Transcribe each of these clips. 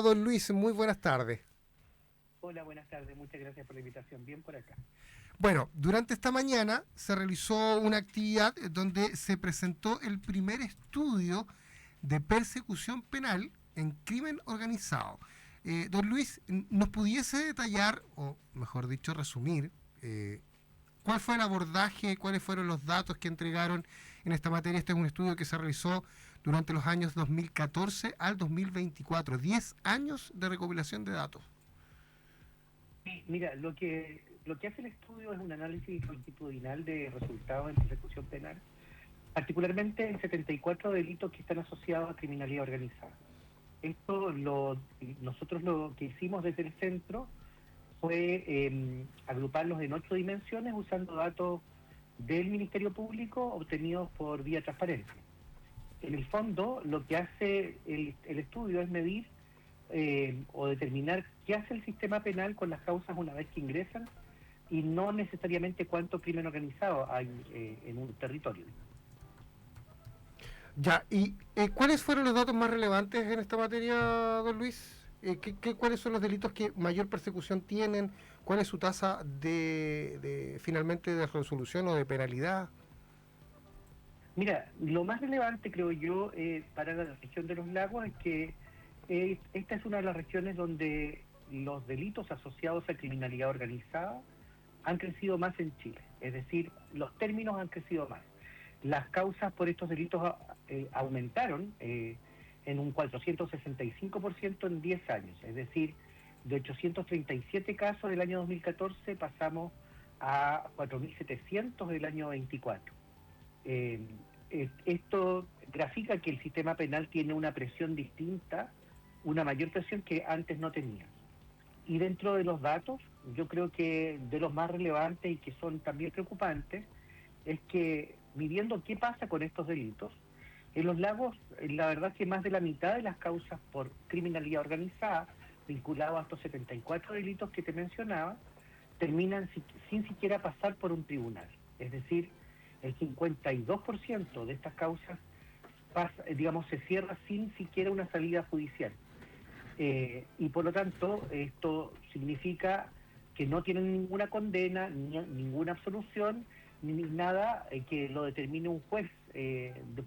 Don Luis, muy buenas tardes. Hola, buenas tardes. Muchas gracias por la invitación. Bien por acá. Bueno, durante esta mañana se realizó una actividad donde se presentó el primer estudio de persecución penal en crimen organizado. Don Luis, ¿nos pudiese detallar, o mejor dicho, resumir, cuál fue el abordaje, cuáles fueron los datos que entregaron en esta materia? Este es un estudio que se realizó durante los años 2014 al 2024, 10 años de recopilación de datos. Sí, mira, lo que hace el estudio es un análisis longitudinal de resultados en persecución penal, particularmente en 74 delitos que están asociados a criminalidad organizada. Nosotros lo que hicimos desde el centro fue agruparlos en 8 dimensiones usando datos del Ministerio Público obtenidos por vía transparencia. En el fondo, lo que hace el estudio es medir o determinar qué hace el sistema penal con las causas una vez que ingresan y no necesariamente cuánto crimen organizado hay en un territorio. Ya, ¿y cuáles fueron los datos más relevantes en esta materia, don Luis? ¿Cuáles son los delitos que mayor persecución tienen? ¿Cuál es su tasa finalmente de resolución o de penalidad? Mira, lo más relevante, creo yo, para la región de los lagos es que esta es una de las regiones donde los delitos asociados a criminalidad organizada han crecido más en Chile. Es decir, los términos han crecido más. Las causas por estos delitos aumentaron en un 465% en 10 años. Es decir, de 837 casos del año 2014 pasamos a 4.700 del año 24. Eh, Esto grafica que el sistema penal tiene una presión distinta, una mayor presión que antes no tenía. Y dentro de los datos, yo creo que de los más relevantes y que son también preocupantes, es que midiendo qué pasa con estos delitos, en los lagos, la verdad es que más de la mitad de las causas por criminalidad organizada, vinculadas a estos 74 delitos que te mencionaba, terminan sin siquiera pasar por un tribunal. Es decir, el 52% de estas causas digamos, se cierra sin siquiera una salida judicial. Y por lo tanto, esto significa que no tienen ninguna condena, ni ninguna absolución, ni nada que lo determine un juez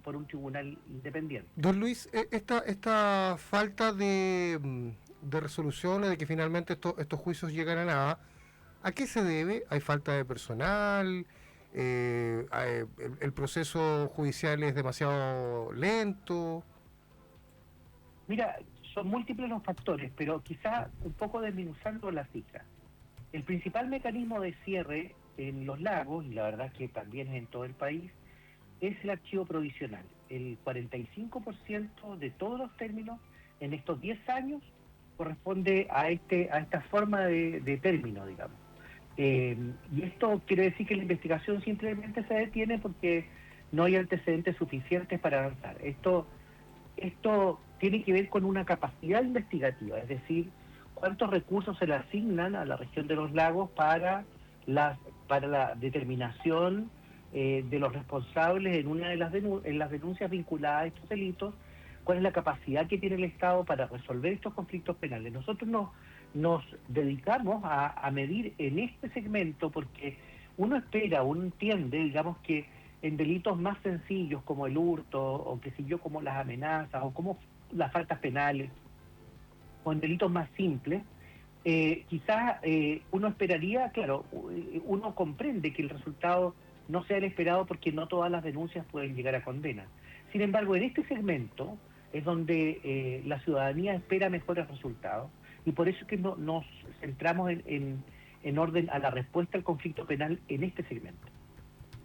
por un tribunal independiente. Don Luis, esta falta de resolución o de que finalmente estos juicios llegan a nada, ¿a qué se debe? ¿Hay falta de personal? ¿El proceso judicial es demasiado lento? Mira, son múltiples los factores, pero quizá un poco desmenuzando la cifra. El principal mecanismo de cierre en los lagos, y la verdad que también en todo el país, es el archivo provisional. El 45% de todos los términos en estos 10 años corresponde a esta forma de término, digamos. Y esto quiere decir que la investigación simplemente se detiene porque no hay antecedentes suficientes para avanzar. Esto tiene que ver con una capacidad investigativa, es decir, cuántos recursos se le asignan a la región de los lagos para la determinación de los responsables en una de en las denuncias vinculadas a estos delitos, cuál es la capacidad que tiene el Estado para resolver estos conflictos penales. Nosotros nos dedicamos a medir en este segmento porque uno entiende, digamos, que en delitos más sencillos como el hurto o qué sé yo, como las amenazas o como las faltas penales o en delitos más simples, quizás uno esperaría, claro, uno comprende que el resultado no sea el esperado porque no todas las denuncias pueden llegar a condena. Sin embargo, en este segmento es donde la ciudadanía espera mejores resultados y por eso es que nos centramos en orden a la respuesta al conflicto penal en este segmento.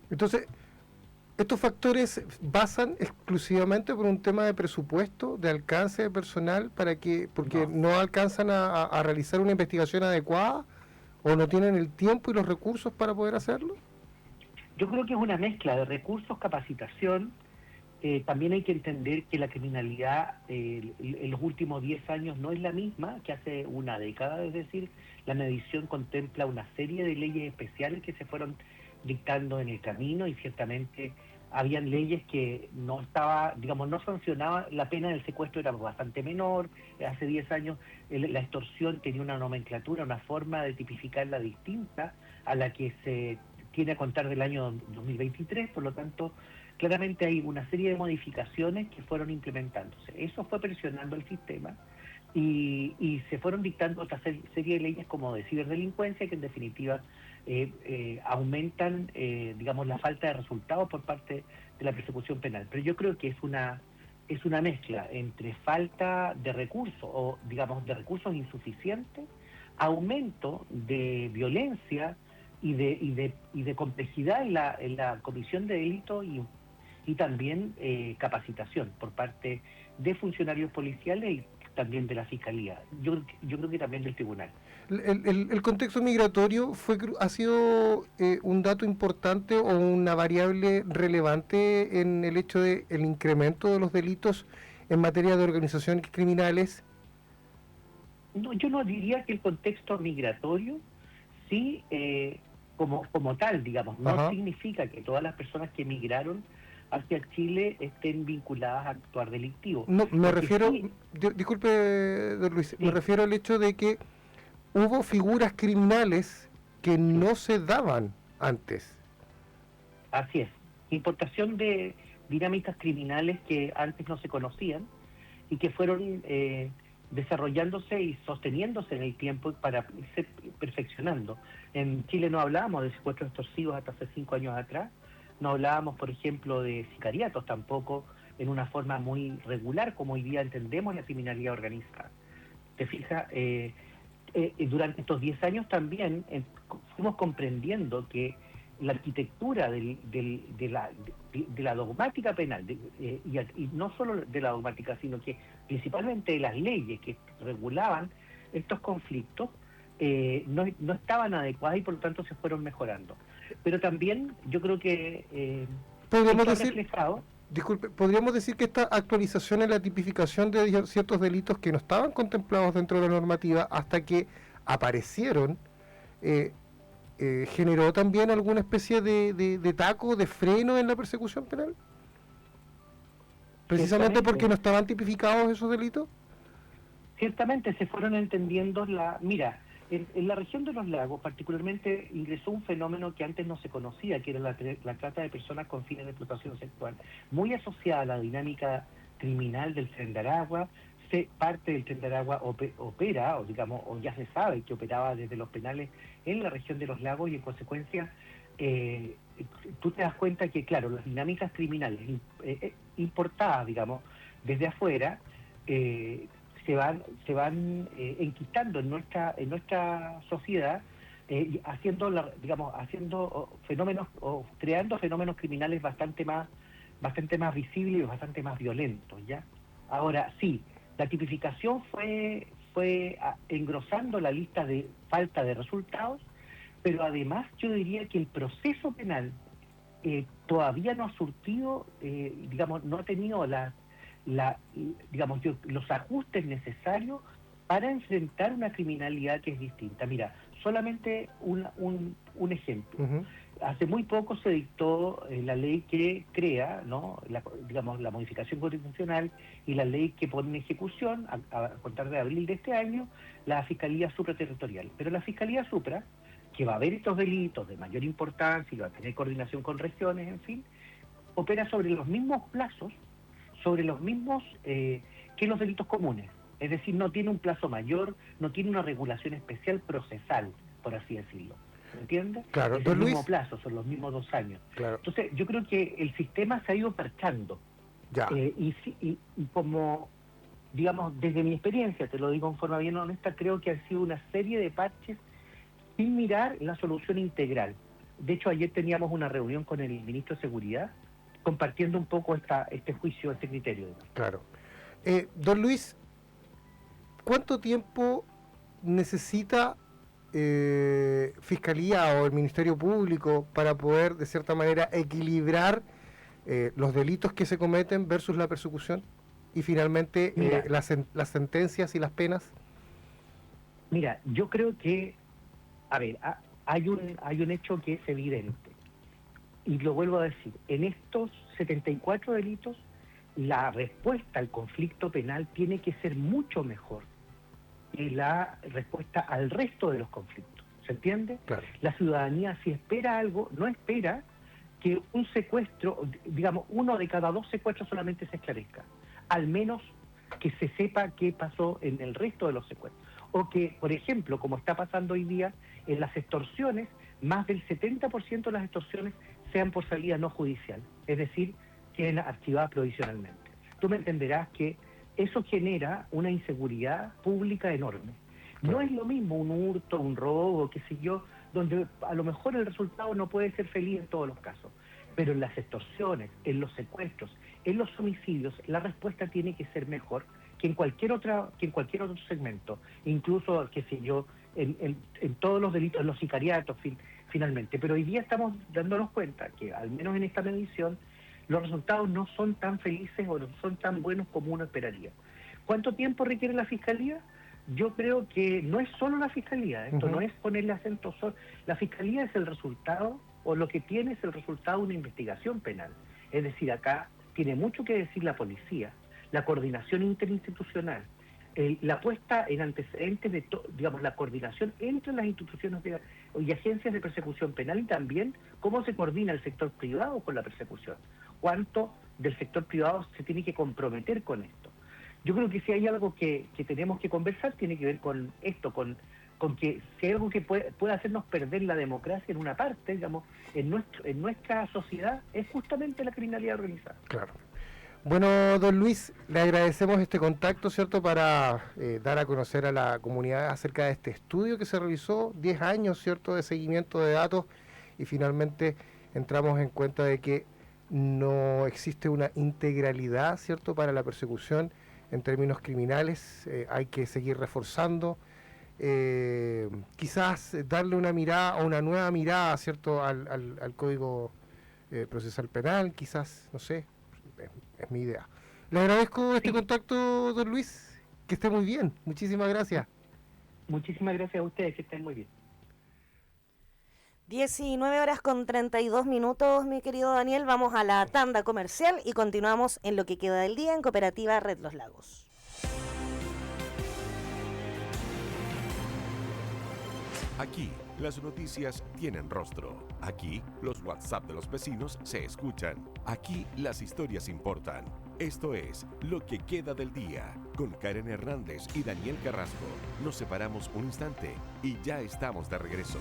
Entonces, estos factores basan exclusivamente por un tema de presupuesto, de alcance de personal, porque No, no alcanzan a realizar una investigación adecuada o no tienen el tiempo y los recursos para poder hacerlo. yo creo que es una mezcla de recursos, capacitación. También hay que entender que la criminalidad en los últimos 10 años no es la misma que hace una década, es decir, la medición contempla una serie de leyes especiales que se fueron dictando en el camino y ciertamente habían leyes que no estaba, digamos, no sancionaba, la pena del secuestro era bastante menor. Hace 10 años la extorsión tenía una nomenclatura, una forma de tipificarla distinta a la que se tiene a contar del año 2023, por lo tanto, claramente hay una serie de modificaciones que fueron implementándose. Eso fue presionando el sistema y se fueron dictando otra serie de leyes como de ciberdelincuencia que en definitiva aumentan, digamos, la falta de resultados por parte de la persecución penal. Pero yo creo que es una mezcla entre falta de recursos o, digamos, de recursos insuficientes, aumento de violencia y de complejidad en la comisión de delitos y también capacitación por parte de funcionarios policiales y también de la Fiscalía. Yo creo que también del Tribunal. El contexto migratorio ha sido un dato importante o una variable relevante en el hecho de el incremento de los delitos en materia de organizaciones criminales. No, yo no diría que el contexto migratorio sí, como tal, digamos, no Ajá. significa que todas las personas que emigraron hacia Chile estén vinculadas a actuar delictivo. No, me Porque refiero, sí, disculpe, don Luis, me sí, refiero al hecho de que hubo figuras criminales que sí, no se daban antes. así es. Importación de dinámicas criminales que antes no se conocían y que fueron desarrollándose y sosteniéndose en el tiempo para irse perfeccionando. En Chile no hablábamos de secuestros extorsivos hasta hace 5 años atrás, no hablábamos, por ejemplo, de sicariatos tampoco en una forma muy regular como hoy día entendemos la criminalidad organizada. ¿Te fijas? Durante estos 10 años también fuimos comprendiendo que la arquitectura de la dogmática penal, y no solo de la dogmática, sino que principalmente de las leyes que regulaban estos conflictos, no estaban adecuadas y por lo tanto se fueron mejorando. Pero también yo creo que Podríamos esto ha decir, reflejado. disculpe, podríamos decir que esta actualización en la tipificación de ciertos delitos que no estaban contemplados dentro de la normativa hasta que aparecieron, eh, generó también alguna especie de taco, de freno en la persecución penal, precisamente porque Ciertamente, no estaban tipificados esos delitos. ciertamente se fueron entendiendo Mira, en la región de los lagos particularmente ingresó un fenómeno que antes no se conocía, que era la trata de personas con fines de explotación sexual, muy asociada a la dinámica criminal del Tren de Aragua. Parte del Tren de Aragua opera, o digamos, o ya se sabe que operaba desde los penales en la región de los lagos y en consecuencia eh, tú te das cuenta que, claro, las dinámicas criminales importadas, digamos, desde afuera, eh, se van enquistando en nuestra sociedad, haciendo fenómenos o creando fenómenos criminales bastante más visibles y bastante más violentos, ¿ya? Ahora, sí, la tipificación fue engrosando la lista de falta de resultados, pero además yo diría que el proceso penal todavía no ha surtido, digamos, no ha tenido la, los ajustes necesarios para enfrentar una criminalidad que es distinta. Mira, solamente un ejemplo. Uh-huh. Hace muy poco se dictó la ley que crea, ¿no? La modificación constitucional y la ley que pone en ejecución, a contar de abril de este año, la Fiscalía Supraterritorial. Pero la Fiscalía Supra, que va a ver estos delitos de mayor importancia y va a tener coordinación con regiones, en fin, opera sobre los mismos plazos, sobre los mismos que los delitos comunes. Es decir, no tiene un plazo mayor, no tiene una regulación especial procesal, por así decirlo. ¿Me entiendes? Claro, Es el don mismo Luis. plazo, son los mismos 2 años. Claro, Entonces, yo creo que el sistema se ha ido parchando. ya. Y como, digamos, desde mi experiencia, te lo digo en forma bien honesta, creo que han sido una serie de parches sin mirar la solución integral. De hecho, ayer teníamos una reunión con el ministro de Seguridad compartiendo un poco este juicio, este criterio. Claro. Don Luis, ¿cuánto tiempo necesita Fiscalía o el Ministerio Público para poder, de cierta manera, equilibrar los delitos que se cometen versus la persecución y finalmente Mira, las sentencias y las penas? mira, yo creo que, a ver, hay un hecho que es evidente. y lo vuelvo a decir, en estos 74 delitos, la respuesta al conflicto penal tiene que ser mucho mejor que la respuesta al resto de los conflictos. ¿Se entiende? Claro. La ciudadanía, si espera algo, no espera que un secuestro, digamos, 1 de cada 2 secuestros solamente se esclarezca. Al menos que se sepa qué pasó en el resto de los secuestros. O que, por ejemplo, como está pasando hoy día, en las extorsiones, más del 70% de las extorsiones sean por salida no judicial, es decir, queden archivadas provisionalmente. Tú me entenderás que eso genera una inseguridad pública enorme. No es lo mismo un hurto, un robo, qué sé yo, donde a lo mejor el resultado no puede ser feliz en todos los casos, pero en las extorsiones, en los secuestros, en los homicidios, la respuesta tiene que ser mejor que en cualquier otro segmento, incluso, qué sé yo, en todos los delitos, en los sicariatos, finalmente. Pero hoy día estamos dándonos cuenta que, al menos en esta medición, los resultados no son tan felices o no son tan buenos como uno esperaría. ¿Cuánto tiempo requiere la Fiscalía? Yo creo que no es solo la Fiscalía, esto no es ponerle acento solo. La Fiscalía es el resultado, o lo que tiene es el resultado de una investigación penal. Es decir, acá tiene mucho que decir la policía, la coordinación interinstitucional, la puesta en antecedentes de, digamos, la coordinación entre las instituciones y agencias de persecución penal, y también cómo se coordina el sector privado con la persecución. Cuánto del sector privado se tiene que comprometer con esto. Yo creo que si hay algo que tenemos que conversar, tiene que ver con esto, con que si hay algo que puede hacernos perder la democracia en una parte, digamos, en nuestra sociedad, es justamente la criminalidad organizada. Claro. Bueno, don Luis, le agradecemos este contacto, ¿cierto?, para dar a conocer a la comunidad acerca de este estudio que se realizó, 10 años, ¿cierto?, de seguimiento de datos, y finalmente entramos en cuenta de que no existe una integralidad, ¿cierto?, para la persecución en términos criminales. Hay que seguir reforzando, quizás darle una mirada o una nueva mirada, ¿cierto?, al Código Procesal Penal, quizás, no sé, es mi idea. Le agradezco este contacto, don Luis, que esté muy bien, muchísimas gracias. Muchísimas gracias a ustedes, que estén muy bien. 19:32, mi querido Daniel. Vamos a la tanda comercial y continuamos en lo que queda del día en Cooperativa Red Los Lagos. Aquí, las noticias tienen rostro. Aquí, los WhatsApp de los vecinos se escuchan. Aquí, las historias importan. Esto es Lo que queda del día, con Karen Hernández y Daniel Carrasco. Nos separamos un instante y ya estamos de regreso.